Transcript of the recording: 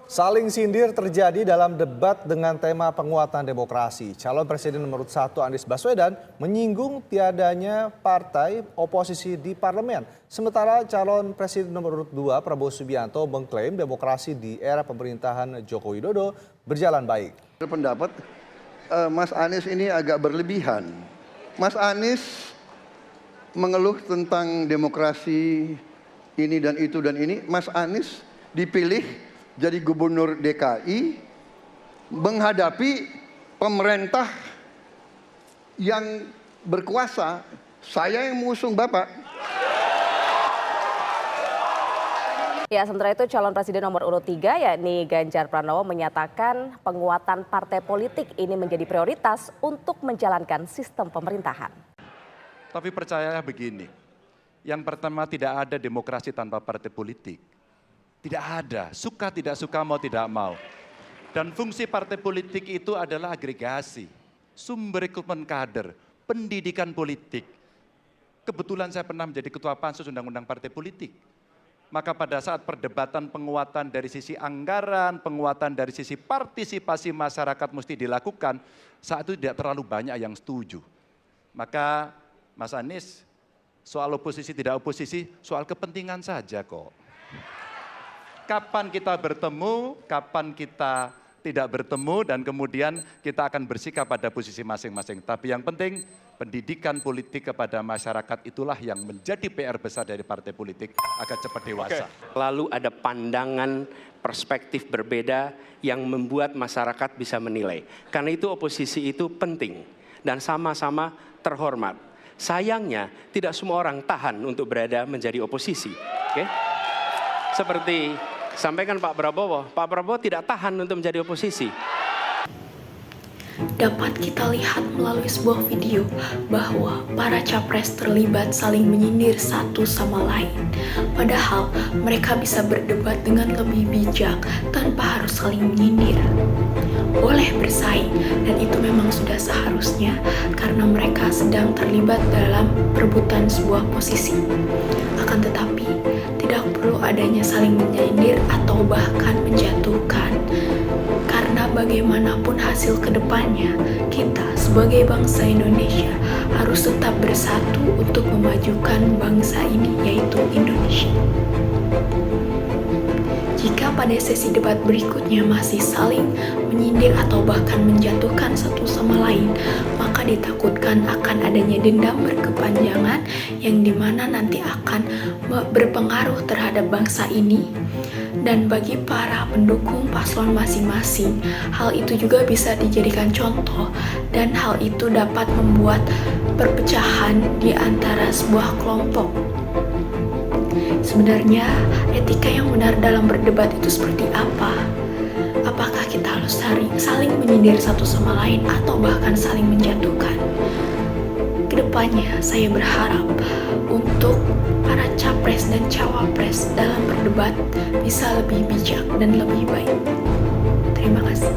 Saling sindir terjadi dalam debat dengan tema penguatan demokrasi. Calon Presiden nomor 1 Anies Baswedan menyinggung tiadanya partai oposisi di parlemen. Sementara calon Presiden nomor 2 Prabowo Subianto mengklaim demokrasi di era pemerintahan Joko Widodo berjalan baik. Pendapat Mas Anies ini agak berlebihan. Mas Anies mengeluh tentang demokrasi ini dan itu dan ini. Mas Anies dipilih jadi gubernur DKI menghadapi pemerintah yang berkuasa. Saya yang mengusung Bapak. Ya, sementara itu calon presiden nomor urut 3 yakni Ganjar Pranowo menyatakan penguatan partai politik ini menjadi prioritas untuk menjalankan sistem pemerintahan. Tapi percayalah begini, yang pertama tidak ada demokrasi tanpa partai politik. Tidak ada, suka tidak suka mau tidak mau. Dan fungsi partai politik itu adalah agregasi, sumber rekrutmen kader, pendidikan politik. Kebetulan saya pernah menjadi ketua pansus undang-undang partai politik. Maka pada saat perdebatan penguatan dari sisi anggaran, penguatan dari sisi partisipasi masyarakat mesti dilakukan, saat itu tidak terlalu banyak yang setuju. Maka Mas Anies, soal oposisi tidak oposisi, soal kepentingan saja kok. Kapan kita bertemu, kapan kita tidak bertemu, dan kemudian kita akan bersikap pada posisi masing-masing. Tapi yang penting, pendidikan politik kepada masyarakat itulah yang menjadi PR besar dari partai politik agar cepat dewasa. Lalu ada pandangan perspektif berbeda yang membuat masyarakat bisa menilai. Karena itu oposisi itu penting dan sama-sama terhormat. Sayangnya tidak semua orang tahan untuk berada menjadi oposisi. Seperti sampaikan Pak Prabowo tidak tahan untuk menjadi oposisi. Dapat kita lihat melalui sebuah video bahwa para capres terlibat saling menyindir satu sama lain. Padahal mereka bisa berdebat dengan lebih bijak tanpa harus saling menyindir. Boleh bersaing, dan itu memang sudah seharusnya karena mereka sedang terlibat dalam perebutan sebuah posisi. Akan tetapi, tidak perlu adanya saling menyindir atau bahkan menjatuhkan. Karena bagaimanapun hasil kedepannya, kita sebagai bangsa Indonesia harus tetap bersatu untuk memajukan bangsa ini, yaitu Indonesia. Jika pada sesi debat berikutnya masih saling menyindir atau bahkan menjatuhkan satu sama lain, maka ditakutkan akan adanya dendam berkepanjangan yang dimana nanti akan berpengaruh terhadap bangsa ini. Dan bagi para pendukung paslon masing-masing, hal itu juga bisa dijadikan contoh dan hal itu dapat membuat perpecahan di antara sebuah kelompok. Sebenarnya etika yang benar dalam berdebat itu seperti apa? Apakah kita harus saling menyindir satu sama lain atau bahkan saling menjatuhkan? Kedepannya saya berharap untuk para capres dan cawapres dalam berdebat bisa lebih bijak dan lebih baik. Terima kasih.